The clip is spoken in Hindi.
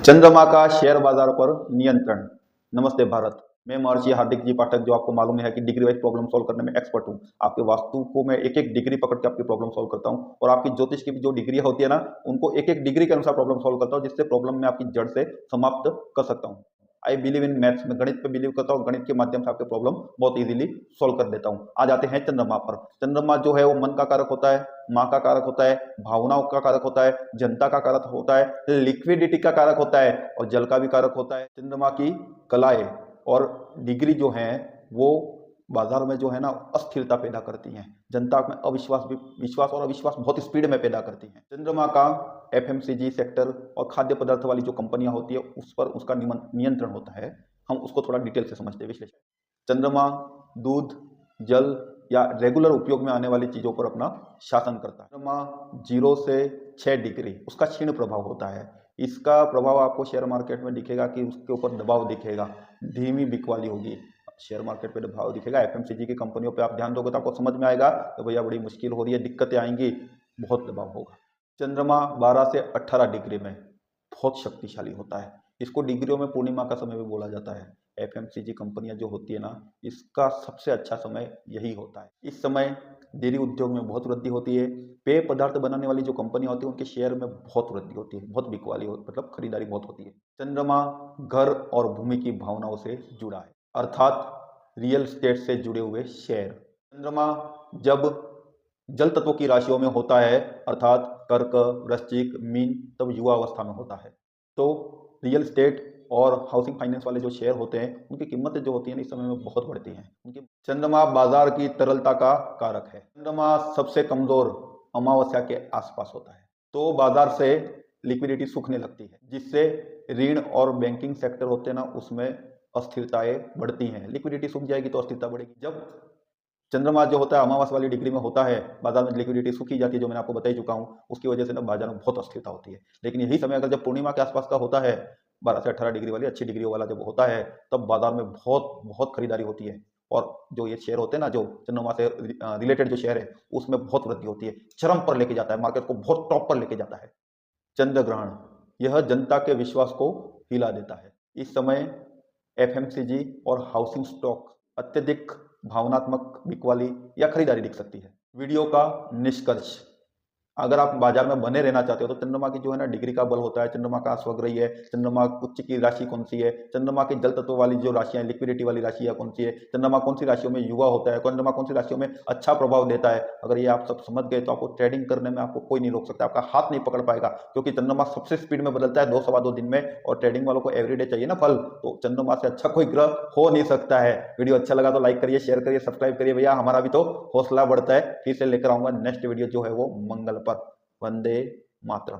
चंद्रमा का शेयर बाजार पर नियंत्रण। नमस्ते भारत। मैं महर्षि हार्दिक जी पाठक, जो आपको मालूम है कि डिग्री वाइज प्रॉब्लम सॉल्व करने में एक्सपर्ट हूँ। आपके वास्तु को मैं एक एक डिग्री पकड़ के आपकी प्रॉब्लम सॉल्व करता हूँ, और आपकी ज्योतिष की जो डिग्री होती है ना, उनको एक एक डिग्री के अनुसार प्रॉब्लम सॉल्व करता हूँ, जिससे प्रॉब्लम में आपकी जड़ से समाप्त कर सकता हूँ। आई बिलीव इन मैथ्स, में गणित पे बिलीव करता हूँ। गणित के माध्यम से आपके प्रॉब्लम बहुत इजीली सॉल्व कर देता हूँ। आ जाते हैं चंद्रमा पर। चंद्रमा जो है वो मन का कारक होता है, माँ का कारक होता है, भावनाओं का कारक होता है, जनता का कारक होता है, लिक्विडिटी का कारक होता है, और जल का भी कारक होता है। चंद्रमा की कलाएं और डिग्री जो है वो बाजार में जो है ना अस्थिरता पैदा करती हैं। जनता में विश्वास और अविश्वास बहुत स्पीड में पैदा करती हैं। चंद्रमा का एफएमसीजी सेक्टर और खाद्य पदार्थ वाली जो कंपनियां होती है उस पर उसका नियंत्रण होता है। हम उसको थोड़ा डिटेल से समझते हैं, विश्लेषण। चंद्रमा दूध, जल या रेगुलर उपयोग में आने वाली चीजों पर अपना शासन करता है। चंद्रमा 0 से 6 डिग्री उसका क्षीण प्रभाव होता है। इसका प्रभाव आपको शेयर मार्केट में दिखेगा कि उसके ऊपर दबाव दिखेगा, धीमी बिकवाली होगी, शेयर मार्केट पे दबाव दिखेगा। एफएमसीजी की कंपनियों पे आप ध्यान दोगे तो आपको समझ में आएगा कि भैया बड़ी मुश्किल हो रही है, दिक्कतें आएंगी, बहुत दबाव होगा। चंद्रमा 12 से 18 डिग्री में बहुत शक्तिशाली होता है। इसको डिग्रियों में पूर्णिमा का समय भी बोला जाता है। एफएमसीजी कंपनियां जो होती है ना, इसका सबसे अच्छा समय यही होता है। इस समय डेयरी उद्योग में बहुत वृद्धि होती है। पेय पदार्थ बनाने वाली जो कंपनियां होती है उनके शेयर में बहुत वृद्धि होती है, बहुत बिकवाली मतलब खरीदारी बहुत होती है। चंद्रमा घर और भूमि की भावनाओं से जुड़ा है, अर्थात रियल स्टेट से जुड़े हुए शेयर। चंद्रमा जब जल तत्वों की राशियों में होता है, अर्थात कर्क, वृश्चिक, मीन, तब युवा अवस्था में होता है। तो रियल स्टेट और हाउसिंग फाइनेंस वाले जो शेयर होते हैं उनकी कीमतें जो होती हैं इस समय में बहुत बढ़ती हैं। उनकी चंद्रमा बाजार की तरलता का कारक है। चंद्रमा सबसे कमजोर अमावस्या के आसपास होता है, तो बाजार से लिक्विडिटी सूखने लगती है, जिससे ऋण और बैंकिंग सेक्टर होते हैं ना उसमें अस्थिरताएं बढ़ती हैं। लिक्विडिटी सूख जाएगी तो अस्थिरता बढ़ेगी। जब चंद्रमा जो होता है अमावस वाली डिग्री में होता है, बाजार में लिक्विडिटी सूखी जाती है, जो मैंने आपको बता ही चुका हूँ। उसकी वजह से ना बाजार में बहुत अस्थिरता होती है। लेकिन यही समय अगर जब पूर्णिमा के आसपास का होता है, 12 से 18 डिग्री वाली अच्छी डिग्री वाला जब होता है, तब बाजार में बहुत बहुत खरीदारी होती है। और जो ये शेयर होते हैं ना, जो चंद्रमा से रिलेटेड जो शेयर है, उसमें बहुत वृद्धि होती है, चरम पर लेके जाता है, मार्केट को बहुत टॉप पर लेके जाता है। चंद्र ग्रहण, यह जनता के विश्वास को हिला देता है। इस समय एफएमसीजी और हाउसिंग स्टॉक अत्यधिक भावनात्मक बिकवाली या खरीदारी दिख सकती है। वीडियो का निष्कर्ष, अगर आप बाजार में बने रहना चाहते हो तो चंद्रमा की जो है ना डिग्री का बल होता है, चंद्रमा का स्वग्रही है, चंद्रमा उच्च की राशि कौन सी है, चंद्रमा की जल तत्व वाली जो राशियां लिक्विडिटी वाली राशि है कौन सी है, चंद्रमा कौन सी राशियों में युवा होता है, चंद्रमा कौन सी राशियों में अच्छा प्रभाव देता है। अगर ये आप सब समझ गए तो आपको ट्रेडिंग करने में आपको कोई नहीं रोक सकता, आपका हाथ नहीं पकड़ पाएगा, क्योंकि चंद्रमा सबसे स्पीड में बदलता है 2 सवा 2 दिन में, और ट्रेडिंग वालों को एवरीडे चाहिए ना फल, तो चंद्रमा से अच्छा कोई ग्रह हो नहीं सकता है। वीडियो अच्छा लगा तो लाइक करिए, शेयर करिए, सब्सक्राइब करिए भैया, हमारा भी तो हौसला बढ़ता है। फिर से लेकर आऊंगा नेक्स्ट वीडियो जो है वो मंगल पर। वंदे मातरम।